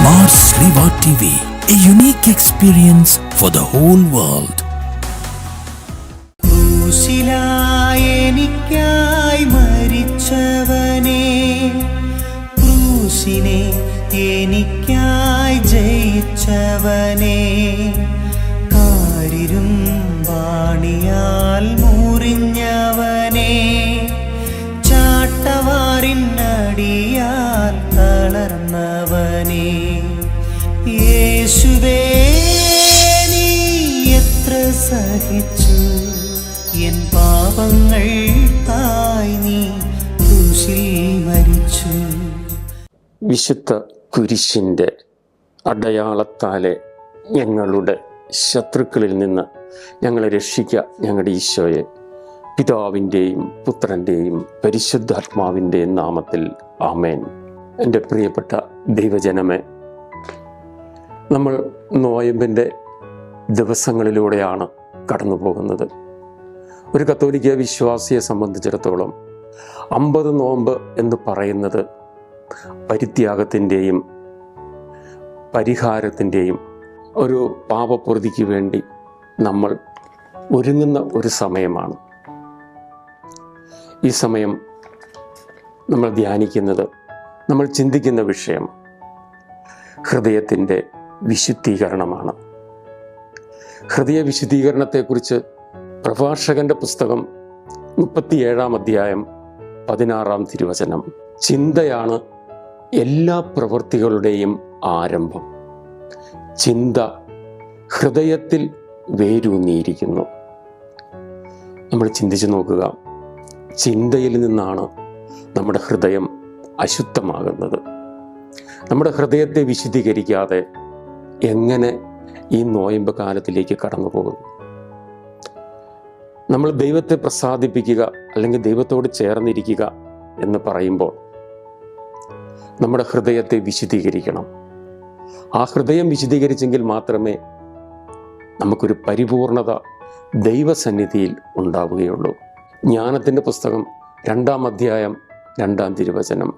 Mars Riva TV, a unique experience for the whole world. ക്രൂശിലായി എനിക്കായി മരിച്ചവനെ, ക്രൂശിനെ എനിക്കായി ജയിച്ചവനെ, കാരിരുമ്പാണിയാൽ മുറിഞ്ഞവനെ, ചാട്ടവാറിനടിയാൽ തളർന്നവനെ, യേശുവേ നീ എത്ര സഹിച്ചു, എൻ പാപങ്ങൾക്കായി നീ ക്രൂശിൽ മരിച്ചു. വിശുദ്ധ കുരിശിൻ്റെ അടയാളത്താലെ ഞങ്ങളുടെ ശത്രുക്കളിൽ നിന്ന് ഞങ്ങളെ രക്ഷിക്കുക ഞങ്ങളുടെ ഈശോയെ. പിതാവിൻ്റെയും പുത്രൻ്റെയും പരിശുദ്ധാത്മാവിൻ്റെയും നാമത്തിൽ ആമേൻ. എൻ്റെ പ്രിയപ്പെട്ട ദൈവജനമേ, നമ്മൾ നോയമ്പിൻ്റെ ദിവസങ്ങളിലൂടെയാണ് കടന്നു പോകുന്നത്. ഒരു കത്തോലിക്ക വിശ്വാസിയെ സംബന്ധിച്ചിടത്തോളം 50 നോമ്പ് എന്ന് പറയുന്നത് പരിത്യാഗത്തിൻ്റെയും പരിഹാരത്തിൻ്റെയും ഒരു പാപപ്രതിക്ക് വേണ്ടി നമ്മൾ ഒരുങ്ങുന്ന ഒരു സമയമാണ്. ഈ സമയം നമ്മൾ ധ്യാനിക്കുന്നത്, നമ്മൾ ചിന്തിക്കുന്ന വിഷയം ഹൃദയത്തിൻ്റെ വിശുദ്ധീകരണമാണ്. ഹൃദയ വിശുദ്ധീകരണത്തെക്കുറിച്ച് പ്രഭാഷകന്റെ പുസ്തകം 37-ാം അധ്യായം 16-ാം തിരുവചനം, ചിന്തയാണ് എല്ലാ പ്രവൃത്തികളുടെയും ആരംഭം. ചിന്ത ഹൃദയത്തിൽ വേരൂന്നിയിരിക്കുന്നു. നമ്മൾ ചിന്തിച്ചു നോക്കുക, ചിന്തയിൽ നിന്നാണ് നമ്മുടെ ഹൃദയം അശുദ്ധമാകുന്നത്. നമ്മുടെ ഹൃദയത്തെ വിശുദ്ധീകരിക്കാതെ എങ്ങനെ ഈ നോയമ്പ് കാലത്തിലേക്ക് കടന്നു പോകുന്നു? നമ്മൾ ദൈവത്തെ പ്രസാദിപ്പിക്കുക അല്ലെങ്കിൽ ദൈവത്തോട് ചേർന്നിരിക്കുക എന്ന് പറയുമ്പോൾ നമ്മുടെ ഹൃദയത്തെ വിശുദ്ധീകരിക്കണം. ആ ഹൃദയം വിശുദ്ധീകരിച്ചെങ്കിൽ മാത്രമേ നമുക്കൊരു പരിപൂർണത ദൈവസന്നിധിയിൽ ഉണ്ടാവുകയുള്ളൂ. ജ്ഞാനത്തിൻ്റെ പുസ്തകം 2-ാം അധ്യായം 2-ാം തിരുവചനം,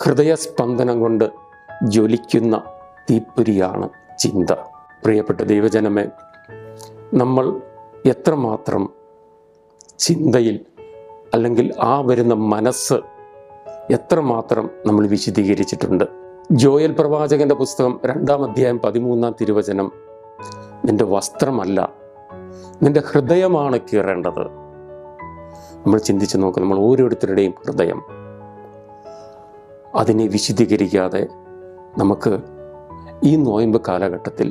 ഹൃദയസ്പന്ദനം കൊണ്ട് ജ്വലിക്കുന്ന തീപ്പൊരിയാണ് ചിന്ത. പ്രിയപ്പെട്ട ദൈവജനമേ, നമ്മൾ എത്രമാത്രം ചിന്തയിൽ അല്ലെങ്കിൽ ആ വരുന്ന മനസ്സ് എത്രമാത്രം നമ്മൾ വിശുദ്ധീകരിച്ചിട്ടുണ്ട്? ജോയൽ പ്രവാചകന്റെ പുസ്തകം 2-ാം അധ്യായം 13-ാം തിരുവചനം, നിന്റെ വസ്ത്രമല്ല നിന്റെ ഹൃദയമാണ് കീറേണ്ടത്. നമ്മൾ ചിന്തിച്ചു നോക്കുക, നമ്മൾ ഓരോരുത്തരുടെയും ഹൃദയം, അതിനെ വിശുദ്ധീകരിക്കാതെ നമുക്ക് ഈ നോയമ്പ് കാലഘട്ടത്തിൽ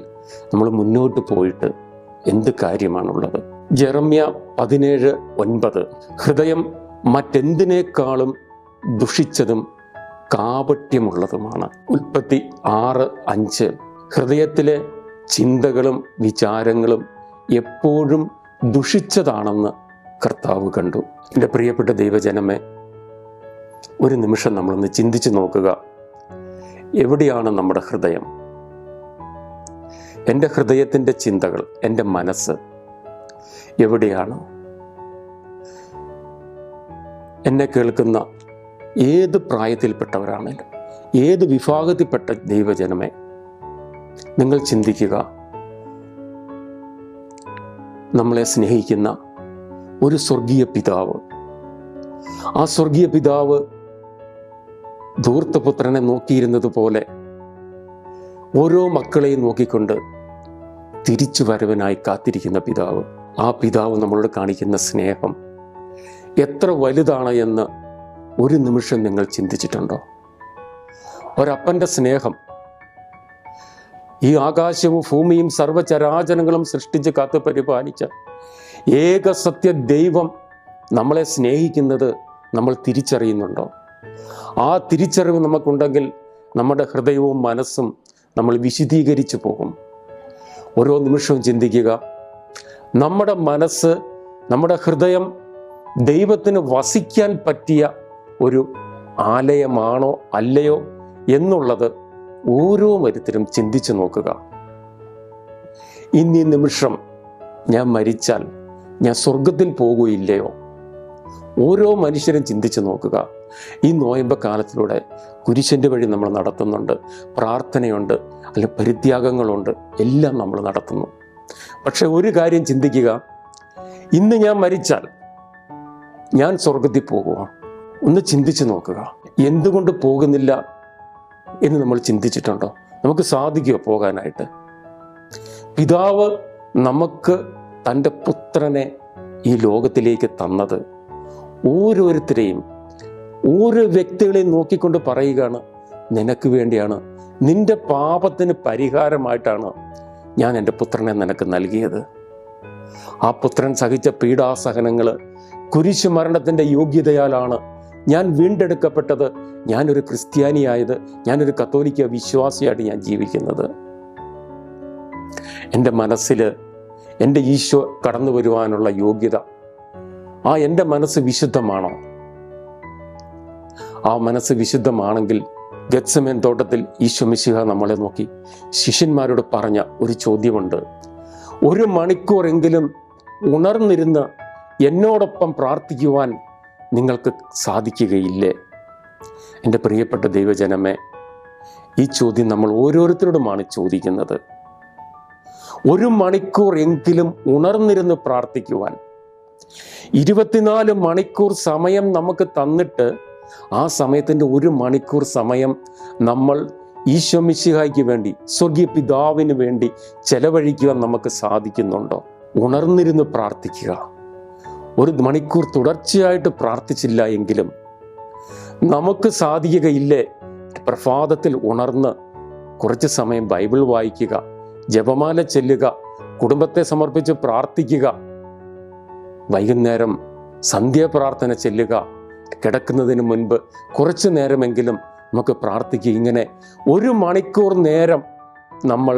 നമ്മൾ മുന്നോട്ട് പോയിട്ട് എന്ത് കാര്യമാണുള്ളത്? ജെറമ്യ 17:9, ഹൃദയം മറ്റെന്തിനേക്കാളും ദുഷിച്ചതും കാപട്യമുള്ളതുമാണ്. ഉൽപ്പത്തി 6:5, ഹൃദയത്തിലെ ചിന്തകളും വിചാരങ്ങളും എപ്പോഴും ദുഷിച്ചതാണെന്ന് കർത്താവ് കണ്ടു. എൻ്റെ പ്രിയപ്പെട്ട ദൈവജനമേ, ഒരു നിമിഷം നമ്മളൊന്ന് ചിന്തിച്ചു നോക്കുക, എവിടെയാണ് നമ്മുടെ ഹൃദയം? എൻ്റെ ഹൃദയത്തിൻ്റെ ചിന്തകൾ, എൻ്റെ മനസ്സ് എവിടെയാണ്? എന്നെ കേൾക്കുന്ന ഏത് പ്രായത്തിൽപ്പെട്ടവരാണെങ്കിലും, ഏത് വിഭാഗത്തിൽപ്പെട്ട ദൈവജനമേ, നിങ്ങൾ ചിന്തിക്കുക, നമ്മളെ സ്നേഹിക്കുന്ന ഒരു സ്വർഗീയ പിതാവ്, ആ സ്വർഗീയ പിതാവ് ധൂർത്തപുത്രനെ നോക്കിയിരുന്നത് പോലെ ഓരോ മക്കളെയും നോക്കിക്കൊണ്ട് തിരിച്ചു വരവനായി കാത്തിരിക്കുന്ന പിതാവ്, ആ പിതാവ് നമ്മളോട് കാണിക്കുന്ന സ്നേഹം എത്ര വലുതാണ് എന്ന് ഒരു നിമിഷം നിങ്ങൾ ചിന്തിച്ചിട്ടുണ്ടോ? ഒരപ്പൻ്റെ സ്നേഹം, ഈ ആകാശവും ഭൂമിയും സർവ്വചരാചരങ്ങളും സൃഷ്ടിച്ച് കാത്തു പരിപാലിച്ച ഏക സത്യ ദൈവം നമ്മളെ സ്നേഹിക്കുന്നത് നമ്മൾ തിരിച്ചറിയുന്നുണ്ടോ? ആ തിരിച്ചറിവ് നമുക്കുണ്ടെങ്കിൽ നമ്മുടെ ഹൃദയവും മനസ്സും നമ്മൾ വിശുദ്ധീകരിച്ചു പോകും. ഓരോ നിമിഷവും ചിന്തിക്കുക, നമ്മുടെ മനസ്സ്, നമ്മുടെ ഹൃദയം ദൈവത്തിന് വസിക്കാൻ പറ്റിയ ഒരു ആലയമാണോ അല്ലയോ എന്നുള്ളത് ഓരോ മരുത്തിലും ചിന്തിച്ചു നോക്കുക. ഇന്നീ നിമിഷം ഞാൻ മരിച്ചാൽ ഞാൻ സ്വർഗത്തിൽ പോകുകയില്ലയോ? ഓരോ മനുഷ്യരും ചിന്തിച്ചു നോക്കുക. ഈ നോയമ്പ് കാലത്തിലൂടെ കുരിശിൻ്റെ വഴി നമ്മൾ നടത്തുന്നുണ്ട്, പ്രാർത്ഥനയുണ്ട്, അല്ലെ പരിത്യാഗങ്ങളുണ്ട്, എല്ലാം നമ്മൾ നടത്തുന്നു. പക്ഷെ ഒരു കാര്യം ചിന്തിക്കുക, ഇന്ന് ഞാൻ മരിച്ചാൽ ഞാൻ സ്വർഗത്തിൽ പോകുക? ഒന്ന് ചിന്തിച്ച് നോക്കുക. എന്തുകൊണ്ട് പോകുന്നില്ല എന്ന് നമ്മൾ ചിന്തിച്ചിട്ടുണ്ടോ? നമുക്ക് സാധിക്കുമോ പോകാനായിട്ട്? പിതാവ് നമുക്ക് തൻ്റെ പുത്രനെ ഈ ലോകത്തിലേക്ക് തന്നത് ഓരോരുത്തരെയും, ഓരോ വ്യക്തികളെയും നോക്കിക്കൊണ്ട് പറയുകയാണ്, നിനക്ക് വേണ്ടിയാണ്, നിന്റെ പാപത്തിന് പരിഹാരമായിട്ടാണ് ഞാൻ എൻ്റെ പുത്രനെ നിനക്ക് നൽകിയത്. ആ പുത്രൻ സഹിച്ച പീഡാസഹനങ്ങൾ, കുരിശ് മരണത്തിൻ്റെ യോഗ്യതയാലാണ് ഞാൻ വീണ്ടെടുക്കപ്പെട്ടത്, ഞാനൊരു ക്രിസ്ത്യാനിയായത്, ഞാനൊരു കത്തോലിക്ക വിശ്വാസിയായിട്ട് ഞാൻ ജീവിക്കുന്നത്. എൻ്റെ മനസ്സിൽ എൻ്റെ ഈശോ കടന്നു വരുവാനുള്ള യോഗ്യത, എൻ്റെ മനസ്സ് വിശുദ്ധമാണോ? ആ മനസ്സ് വിശുദ്ധമാണെങ്കിൽ ഗെത്സമേൻ തോട്ടത്തിൽ ഈശോ മിശിഹ നമ്മളെ നോക്കി ശിഷ്യന്മാരോട് പറഞ്ഞ ഒരു ചോദ്യമുണ്ട്. 1 മണിക്കൂറെങ്കിലും ഉണർന്നിരുന്ന് എന്നോടൊപ്പം പ്രാർത്ഥിക്കുവാൻ നിങ്ങൾക്ക് സാധിക്കുകയില്ലേ? എൻ്റെ പ്രിയപ്പെട്ട ദൈവജനമേ, ഈ ചോദ്യം നമ്മൾ ഓരോരുത്തരോടുമാണ് ചോദിക്കുന്നത്. 1 മണിക്കൂർ എങ്കിലും ഉണർന്നിരുന്ന് പ്രാർത്ഥിക്കുവാൻ 24 മണിക്കൂർ സമയം നമുക്ക് തന്നിട്ട്, ആ സമയത്തിൻ്റെ 1 മണിക്കൂർ സമയം നമ്മൾ ഈശോ മിശിഹായ്ക്ക് വേണ്ടി, സ്വർഗീയ പിതാവിന് വേണ്ടി ചെലവഴിക്കുവാൻ നമുക്ക് സാധിക്കുന്നുണ്ടോ? ഉണർന്നിരുന്ന് പ്രാർത്ഥിക്കുക. 1 മണിക്കൂർ തുടർച്ചയായിട്ട് പ്രാർത്ഥിച്ചില്ല എങ്കിലും നമുക്ക് സാധിക്കുകയില്ലേ? പ്രഭാതത്തിൽ ഉണർന്ന് കുറച്ച് സമയം ബൈബിൾ വായിക്കുക, ജപമാല ചെല്ലുക, കുടുംബത്തെ സമർപ്പിച്ച് പ്രാർത്ഥിക്കുക, വൈകുന്നേരം സന്ധ്യാപ്രാർത്ഥന ചെല്ലുക, കിടക്കുന്നതിന് മുൻപ് കുറച്ചു നേരമെങ്കിലും നമുക്ക് പ്രാർത്ഥിക്കുക. ഇങ്ങനെ 1 മണിക്കൂർ നേരം നമ്മൾ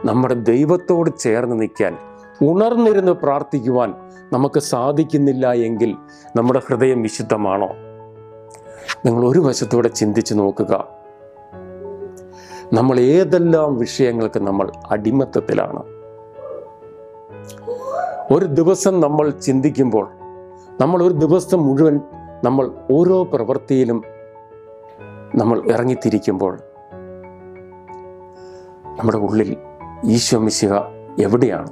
നമ്മുടെ ദൈവത്തോട് ചേർന്ന് നിൽക്കാൻ, ഉണർന്നിരുന്ന് പ്രാർത്ഥിക്കുവാൻ നമുക്ക് സാധിക്കുന്നില്ല എങ്കിൽ നമ്മുടെ ഹൃദയം വിശുദ്ധമാണോ? നിങ്ങൾ ഒരു വശത്തൂടെ ചിന്തിച്ച് നോക്കുക. നമ്മൾ ഏതെല്ലാം വിഷയങ്ങൾക്ക് നമ്മൾ അടിമത്തത്തിലാണ്. ഒരു ദിവസം നമ്മൾ ചിന്തിക്കുമ്പോൾ, നമ്മൾ ഒരു ദിവസം മുഴുവൻ നമ്മൾ ഓരോ പ്രവൃത്തിയിലും നമ്മൾ ഇറങ്ങിത്തിരിക്കുമ്പോൾ, നമ്മുടെ ഉള്ളിൽ ഈശോ മിശിഹ എവിടെയാണ്?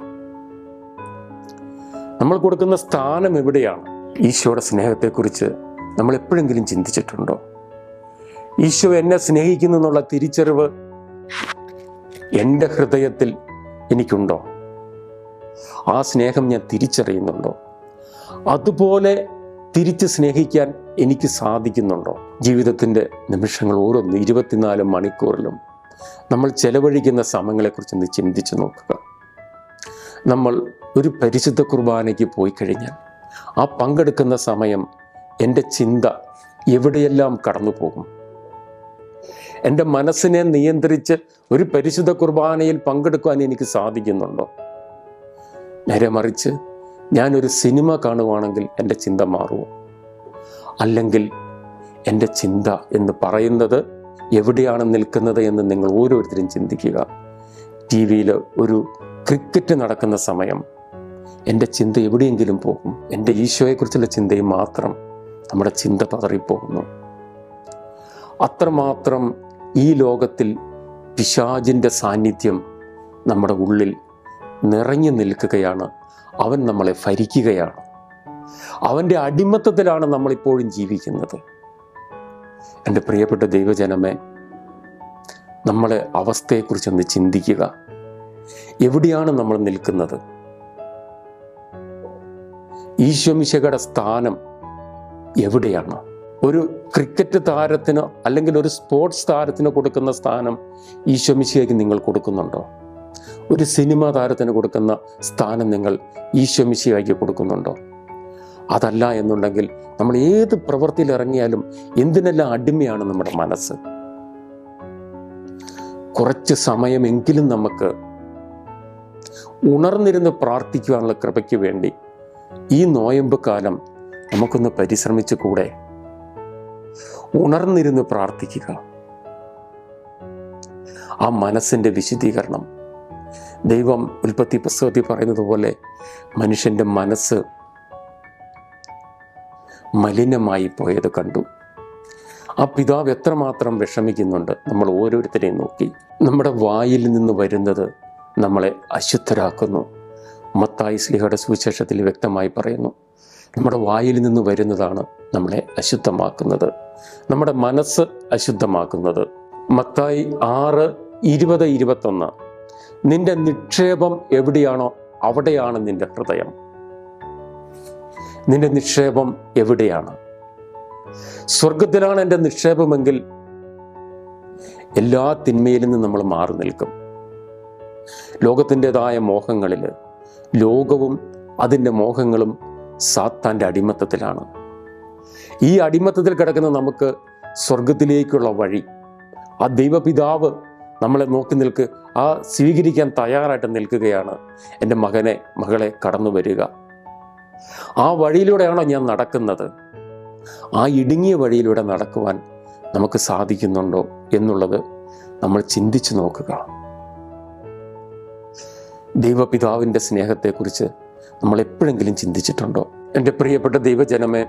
നമ്മൾ കൊടുക്കുന്ന സ്ഥാനം എവിടെയാണ്? ഈശോയുടെ സ്നേഹത്തെക്കുറിച്ച് നമ്മൾ എപ്പോഴെങ്കിലും ചിന്തിച്ചിട്ടുണ്ടോ? ഈശോ എന്നെ സ്നേഹിക്കുന്നു എന്നുള്ള തിരിച്ചറിവ് എൻ്റെ ഹൃദയത്തിൽ എനിക്കുണ്ടോ? ആ സ്നേഹം ഞാൻ തിരിച്ചറിയുന്നുണ്ടോ? അതുപോലെ തിരിച്ച് സ്നേഹിക്കാൻ എനിക്ക് സാധിക്കുന്നുണ്ടോ? ജീവിതത്തിൻ്റെ നിമിഷങ്ങൾ ഓരോന്ന് 24 മണിക്കൂറിലും നമ്മൾ ചെലവഴിക്കുന്ന സമയങ്ങളെക്കുറിച്ച് ഒന്ന് ചിന്തിച്ച് നോക്കുക. നമ്മൾ ഒരു പരിശുദ്ധ കുർബാനയ്ക്ക് പോയി കഴിഞ്ഞാൽ ആ പങ്കെടുക്കുന്ന സമയം എൻ്റെ ചിന്ത എവിടെയെല്ലാം കടന്നു പോകും? എൻ്റെ മനസ്സിനെ നിയന്ത്രിച്ച് ഒരു പരിശുദ്ധ കുർബാനയിൽ പങ്കെടുക്കുവാൻ എനിക്ക് സാധിക്കുന്നുണ്ടോ? നേരെ മറിച്ച് ഞാനൊരു സിനിമ കാണുവാണെങ്കിൽ എൻ്റെ ചിന്ത മാറുമോ? അല്ലെങ്കിൽ എൻ്റെ ചിന്ത എന്ന് പറയുന്നത് എവിടെയാണ് നിൽക്കുന്നത് എന്ന് നിങ്ങൾ ഓരോരുത്തരും ചിന്തിക്കുക. ടി വിയിൽ ഒരു ക്രിക്കറ്റ് നടക്കുന്ന സമയം എൻ്റെ ചിന്ത എവിടെയെങ്കിലും പോകും. എൻ്റെ ഈശോയെക്കുറിച്ചുള്ള ചിന്തയും മാത്രം നമ്മുടെ ചിന്ത പതറിപ്പോകുന്നു. അത്രമാത്രം ഈ ലോകത്തിൽ പിശാചിൻ്റെ സാന്നിധ്യം നമ്മുടെ ഉള്ളിൽ നിറഞ്ഞു നിൽക്കുകയാണ്. അവൻ നമ്മളെ ഭരിക്കുകയാണ്. അവൻ്റെ അടിമത്തത്തിലാണ് നമ്മളിപ്പോഴും ജീവിക്കുന്നത്. എൻ്റെ പ്രിയപ്പെട്ട ദൈവജനമേ, നമ്മളെ അവസ്ഥയെക്കുറിച്ചൊന്ന് ചിന്തിക്കുക. എവിടെയാണ് നമ്മൾ നിൽക്കുന്നത്? ഈശോ മിശിഹായുടെ സ്ഥാനം എവിടെയാണ്? ഒരു ക്രിക്കറ്റ് താരത്തിന് അല്ലെങ്കിൽ ഒരു സ്പോർട്സ് താരത്തിന് കൊടുക്കുന്ന സ്ഥാനം ഈശോ മിശിഹായ്ക്ക് നിങ്ങൾ കൊടുക്കുന്നുണ്ടോ? ഒരു സിനിമാ താരത്തിന് കൊടുക്കുന്ന സ്ഥാനം നിങ്ങൾ ഈശോ മിശിഹായ്ക്ക് കൊടുക്കുന്നുണ്ടോ? അതല്ല എന്നുണ്ടെങ്കിൽ നമ്മൾ ഏത് പ്രവൃത്തിയിൽ ഇറങ്ങിയാലും എന്തിനെല്ലാം അടിമയാണ് നമ്മുടെ മനസ്സ്. കുറച്ച് സമയമെങ്കിലും നമുക്ക് ഉണർന്നിരുന്ന് പ്രാർത്ഥിക്കുവാനുള്ള കൃപയ്ക്ക് വേണ്ടി ഈ നോയമ്പ് കാലം നമുക്കൊന്ന് പരിശ്രമിച്ചു കൂടെ? ഉണർന്നിരുന്ന് പ്രാർത്ഥിക്കുക. ആ മനസ്സിൻ്റെ വിശുദ്ധീകരണം, ദൈവം ഉൽപ്പത്തി പുസ്തകത്തിൽ പറയുന്നത് പോലെ മനുഷ്യൻ്റെ മനസ്സ് മലിനമായി പോയത് കണ്ടു. ആ പിതാവ് എത്രമാത്രം വിഷമിക്കുന്നുണ്ട് നമ്മൾ ഓരോരുത്തരെയും നോക്കി. നമ്മുടെ വായിൽ നിന്ന് വരുന്നത് നമ്മളെ അശുദ്ധരാക്കുന്നു. മത്തായി ശ്ലീഹയുടെ സുവിശേഷത്തിൽ വ്യക്തമായി പറയുന്നു, നമ്മുടെ വായിൽ നിന്ന് വരുന്നതാണ് നമ്മളെ അശുദ്ധമാക്കുന്നത്, നമ്മുടെ മനസ്സ് അശുദ്ധമാക്കുന്നത്. മത്തായി 6:20-21, നിന്റെ നിക്ഷേപം എവിടെയാണോ അവിടെയാണ് നിന്റെ ഹൃദയം. നിന്റെ നിക്ഷേപം എവിടെയാണ്? സ്വർഗത്തിലാണ് എൻ്റെ നിക്ഷേപമെങ്കിൽ എല്ലാ തിന്മയിൽ നിന്നും നമ്മൾ മാറി നിൽക്കും. ലോകത്തിൻ്റെതായ മോഹങ്ങളിൽ, ലോകവും അതിൻ്റെ മോഹങ്ങളും സാത്താൻ്റെ അടിമത്തത്തിലാണ്. ഈ അടിമത്തത്തിൽ കിടക്കുന്ന നമുക്ക് സ്വർഗത്തിലേക്കുള്ള വഴി ആ ദൈവപിതാവ് നമ്മളെ നോക്കി നിൽക്ക്, ആ സ്വീകരിക്കാൻ തയ്യാറായിട്ട് നിൽക്കുകയാണ്. എൻ്റെ മകനെ, മകളെ, കടന്നു വരിക. ആ വഴിയിലൂടെയാണോ ഞാൻ നടക്കുന്നത്? ആ ഇടുങ്ങിയ വഴിയിലൂടെ നടക്കുവാൻ നമുക്ക് സാധിക്കുന്നുണ്ടോ എന്നുള്ളത് നമ്മൾ ചിന്തിച്ചു നോക്കുക. ദൈവപിതാവിൻ്റെ സ്നേഹത്തെക്കുറിച്ച് നമ്മൾ എപ്പോഴെങ്കിലും ചിന്തിച്ചിട്ടുണ്ടോ? എൻ്റെ പ്രിയപ്പെട്ട ദൈവജനമേ,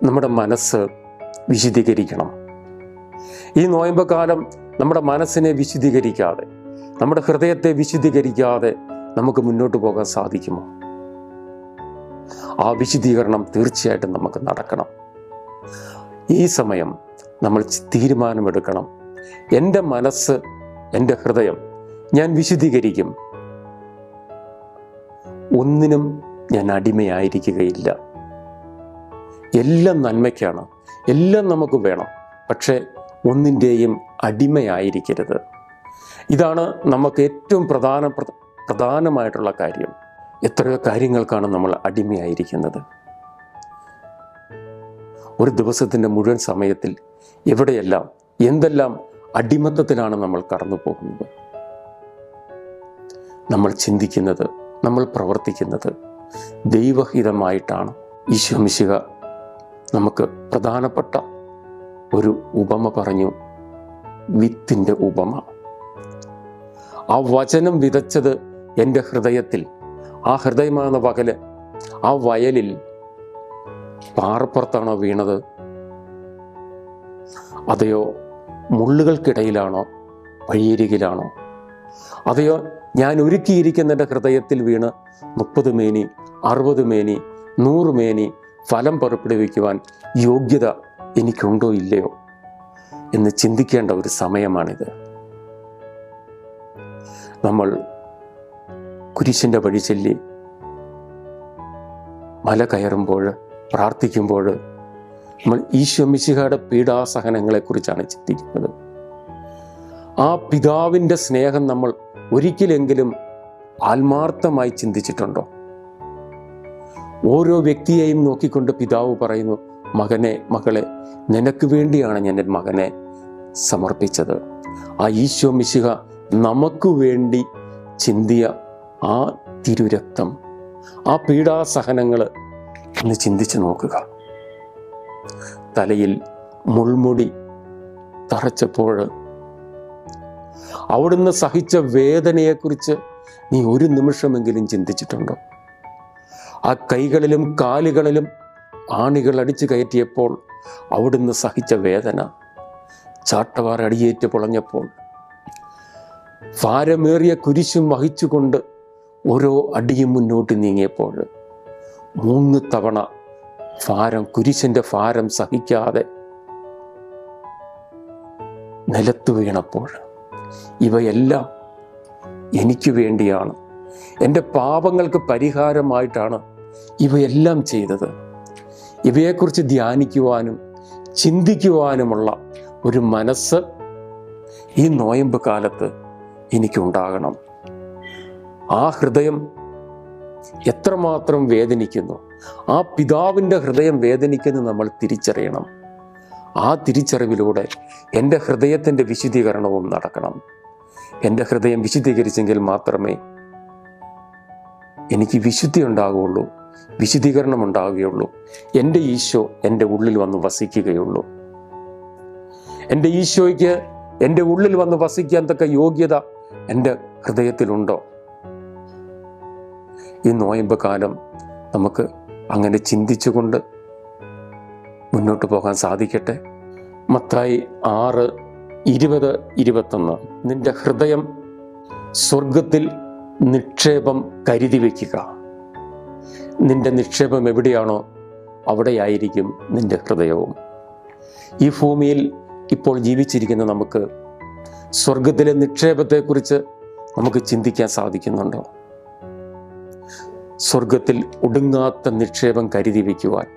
നമ്മുടെ മനസ്സ് വിശുദ്ധീകരിക്കണം. ഈ നോയമ്പ് കാലം നമ്മുടെ മനസ്സിനെ വിശുദ്ധീകരിക്കാതെ, നമ്മുടെ ഹൃദയത്തെ വിശുദ്ധീകരിക്കാതെ നമുക്ക് മുന്നോട്ട് പോകാൻ സാധിക്കുമോ? ആ വിശുദ്ധീകരണം തീർച്ചയായിട്ടും നമുക്ക് നടക്കണം. ഈ സമയം നമ്മൾ തീരുമാനമെടുക്കണം, എൻ്റെ മനസ്സ്, എൻ്റെ ഹൃദയം ഞാൻ വിശുദ്ധീകരിക്കും. ഒന്നിനും ഞാൻ അടിമയായിരിക്കുകയില്ല. എല്ലാം നന്മയ്ക്കാണ്, എല്ലാം നമുക്ക് വേണം, പക്ഷേ ഒന്നിൻ്റെയും അടിമയായിരിക്കരുത്. ഇതാണ് നമുക്ക് ഏറ്റവും പ്രധാനമായിട്ടുള്ള കാര്യം. എത്രയോ കാര്യങ്ങൾക്കാണ് നമ്മൾ അടിമയായിരിക്കുന്നത്. ഒരു ദിവസത്തിൻ്റെ മുഴുവൻ സമയത്തിൽ എവിടെയെല്ലാം എന്തെല്ലാം അടിമത്തത്തിലാണ് നമ്മൾ കടന്നു പോകുന്നത്. നമ്മൾ ചിന്തിക്കുന്നത്, നമ്മൾ പ്രവർത്തിക്കുന്നത് ദൈവഹിതമായിട്ടാണ്. ഈശോ മിശിഹ നമുക്ക് പ്രധാനപ്പെട്ട ഒരു ഉപമ പറഞ്ഞു, വിത്തിൻ്റെ ഉപമ. ആ വചനം വിതച്ചത് എൻ്റെ ഹൃദയത്തിൽ. ആ ഹൃദയമാകുന്ന പകല് ആ വയലിൽ പാറപ്പുറത്താണോ വീണത്, അതെയോ മുള്ളുകൾക്കിടയിലാണോ, വഴിയരികിലാണോ, അതെയോ ഞാൻ ഒരുക്കിയിരിക്കുന്ന എൻ്റെ ഹൃദയത്തിൽ വീണ് 30 മേനി 60 മേനി 100 മേനി ഫലം പുറപ്പെടുവിക്കുവാൻ യോഗ്യത എനിക്കുണ്ടോ ഇല്ലയോ എന്ന് ചിന്തിക്കേണ്ട ഒരു സമയമാണിത്. നമ്മൾ കുരിശിൻ്റെ വഴി ചൊല്ലി മല കയറുമ്പോൾ, പ്രാർത്ഥിക്കുമ്പോൾ നമ്മൾ ഈശോ മിശിഹായുടെ പീഡാസഹനങ്ങളെക്കുറിച്ചാണ് ചിന്തിക്കുന്നത്. ആ പിതാവിൻ്റെ സ്നേഹം നമ്മൾ ഒരിക്കലെങ്കിലും ആത്മാർത്ഥമായി ചിന്തിച്ചിട്ടുണ്ടോ? ഓരോ വ്യക്തിയെയും നോക്കിക്കൊണ്ട് പിതാവ് പറയുന്നു, മകനെ, മകളെ, നിനക്ക് വേണ്ടിയാണ് ഞാൻ എൻ്റെ മകനെ സമർപ്പിച്ചത്. ആ ഈശോ മിശിഹ നമുക്ക് വേണ്ടി ചിന്തിയ ആ തിരുരക്തം, ആ പീഡാസഹനങ്ങൾ ഒന്ന് ചിന്തിച്ചു നോക്കുക. തലയിൽ മുൾമുടി തറച്ചപ്പോൾ അവിടുന്ന് സഹിച്ച വേദനയെക്കുറിച്ച് നീ ഒരു നിമിഷമെങ്കിലും ചിന്തിച്ചിട്ടുണ്ടോ? ആ കൈകളിലും കാലുകളിലും ആണികൾ അടിച്ചു കയറ്റിയപ്പോൾ അവിടുന്ന് സഹിച്ച വേദന, ചാട്ടവാർ അടിയേറ്റ് പൊളഞ്ഞപ്പോൾ, ഭാരമേറിയ കുരിശും വഹിച്ചുകൊണ്ട് ഓരോ അടിയും മുന്നോട്ട് നീങ്ങിയപ്പോൾ, 3 തവണ കുരിശിൻ്റെ ഭാരം സഹിക്കാതെ നിലത്ത് വീണപ്പോൾ, ഇവയെല്ലാം എനിക്ക് വേണ്ടിയാണ്, എൻ്റെ പാപങ്ങൾക്ക് പരിഹാരമായിട്ടാണ് ഇവയെല്ലാം ചെയ്തത്. ഇവയെക്കുറിച്ച് ധ്യാനിക്കുവാനും ചിന്തിക്കുവാനുമുള്ള ഒരു മനസ്സ് ഈ നോയമ്പ് കാലത്ത് എനിക്കുണ്ടാകണം. ആ ഹൃദയം എത്രമാത്രം വേദനിക്കുന്നു, ആ പിതാവിൻ്റെ ഹൃദയം വേദനിക്കുന്നു നമ്മൾ തിരിച്ചറിയണം. ആ തിരിച്ചറിവിലൂടെ എൻ്റെ ഹൃദയത്തിൻ്റെ വിശുദ്ധീകരണവും നടക്കണം. എൻ്റെ ഹൃദയം വിശുദ്ധീകരിച്ചെങ്കിൽ മാത്രമേ എനിക്ക് വിശുദ്ധി ഉണ്ടാകുകയുള്ളൂ, വിശുദ്ധീകരണം ഉണ്ടാവുകയുള്ളൂ. എൻ്റെ ഈശോ എൻ്റെ ഉള്ളിൽ വന്ന് വസിക്കുകയുള്ളൂ. എൻ്റെ ഈശോയ്ക്ക് എൻ്റെ ഉള്ളിൽ വന്ന് വസിക്കാൻ തക്ക യോഗ്യത എൻ്റെ ഹൃദയത്തിലുണ്ടോ? ഈ നോയമ്പ് കാലം നമുക്ക് അങ്ങനെ ചിന്തിച്ചുകൊണ്ട് മുന്നോട്ട് പോകാൻ സാധിക്കട്ടെ. മത്തായി 6:20-21. നിന്റെ ഹൃദയം സ്വർഗത്തിൽ നിക്ഷേപം കരുതി വയ്ക്കുക. നിന്റെ നിക്ഷേപം എവിടെയാണോ അവിടെയായിരിക്കും നിന്റെ ഹൃദയവും. ഈ ഭൂമിയിൽ ഇപ്പോൾ ജീവിച്ചിരിക്കുന്ന നമുക്ക് സ്വർഗത്തിലെ നിക്ഷേപത്തെക്കുറിച്ച് നമുക്ക് ചിന്തിക്കാൻ സാധിക്കുന്നുണ്ടോ? സ്വർഗത്തിൽ ഒടുങ്ങാത്ത നിക്ഷേപം കരുതി വയ്ക്കുവാൻ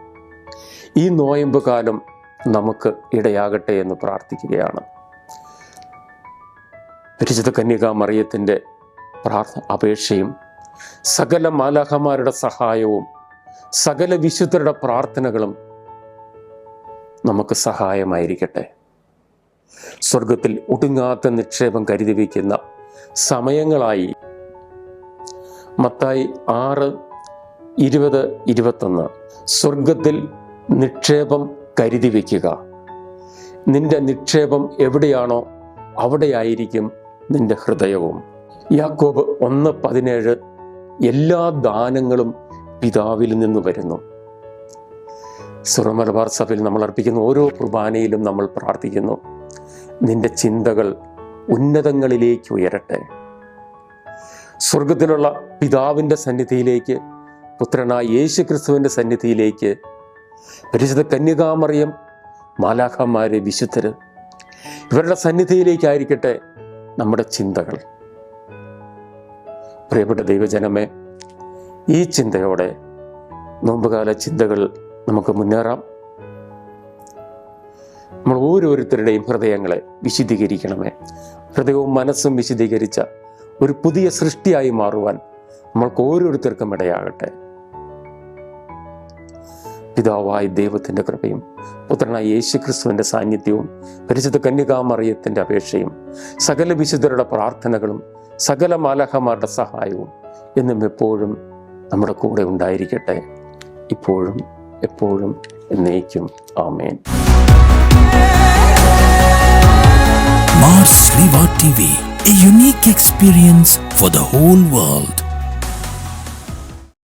ഈ നോയമ്പ് കാലം നമുക്ക് ഇടയാകട്ടെ എന്ന് പ്രാർത്ഥിക്കുകയാണ്. പരിശുദ്ധ കന്യകാമറിയത്തിൻ്റെ അപേക്ഷയും സകല മാലാഖമാരുടെ സഹായവും സകല വിശുദ്ധരുടെ പ്രാർത്ഥനകളും നമുക്ക് സഹായമായിരിക്കട്ടെ. സ്വർഗത്തിൽ ഒടുങ്ങാത്ത നിക്ഷേപം കരുതി വയ്ക്കുന്ന സമയങ്ങളായി. മത്തായി 6:20-21. സ്വർഗത്തിൽ നിക്ഷേപം കരുതി വയ്ക്കുക. നിന്റെ നിക്ഷേപം എവിടെയാണോ അവിടെയായിരിക്കും നിന്റെ ഹൃദയവും. യാക്കോബ് 1:17. എല്ലാ ദാനങ്ങളും പിതാവിൽ നിന്ന് വരുന്നു. സിറോ മലബാർ സഭയിൽ നമ്മൾ അർപ്പിക്കുന്ന ഓരോ കുർബാനയിലും നമ്മൾ പ്രാർത്ഥിക്കുന്നു, നിന്റെ ചിന്തകൾ ഉന്നതങ്ങളിലേക്ക് ഉയരട്ടെ. സ്വർഗത്തിലുള്ള പിതാവിൻ്റെ സന്നിധിയിലേക്ക്, പുത്രനായ യേശു ക്രിസ്തുവിൻ്റെ സന്നിധിയിലേക്ക്, പരിശുദ്ധ കന്യകാമറിയം, മാലാഖമാര്, വിശുദ്ധര്, ഇവരുടെ സന്നിധിയിലേക്കായിരിക്കട്ടെ നമ്മുടെ ചിന്തകൾ. പ്രിയപ്പെട്ട ദൈവജനമേ, ഈ ചിന്തയോടെ നോമ്പുകാല ചിന്തകൾ നമുക്ക് മുന്നേറാം. നമ്മൾ ഓരോരുത്തരുടെയും ഹൃദയങ്ങളെ വിശുദ്ധീകരിക്കണമേ. ഹൃദയവും മനസ്സും വിശുദ്ധീകരിച്ച ഒരു പുതിയ സൃഷ്ടിയായി മാറുവാൻ നമ്മൾക്ക് ഓരോരുത്തർക്കും ഇടയാകട്ടെ. പിതാവായ ദൈവത്തിൻ്റെ കൃപയും പുത്രനായ യേശു ക്രിസ്തുവിൻ്റെ സാന്നിധ്യവും പരിശുദ്ധ കന്യകാമറിയത്തിൻ്റെ അപേക്ഷയും സകല വിശുദ്ധരുടെ പ്രാർത്ഥനകളും സകല മാലാഖമാരുടെ സഹായവും എന്നും എപ്പോഴും നമ്മുടെ കൂടെ ഉണ്ടായിരിക്കട്ടെ, ഇപ്പോഴും എപ്പോഴും എന്നേക്കും. ആമേൻ. Mars Riva TV, a unique experience for the whole world.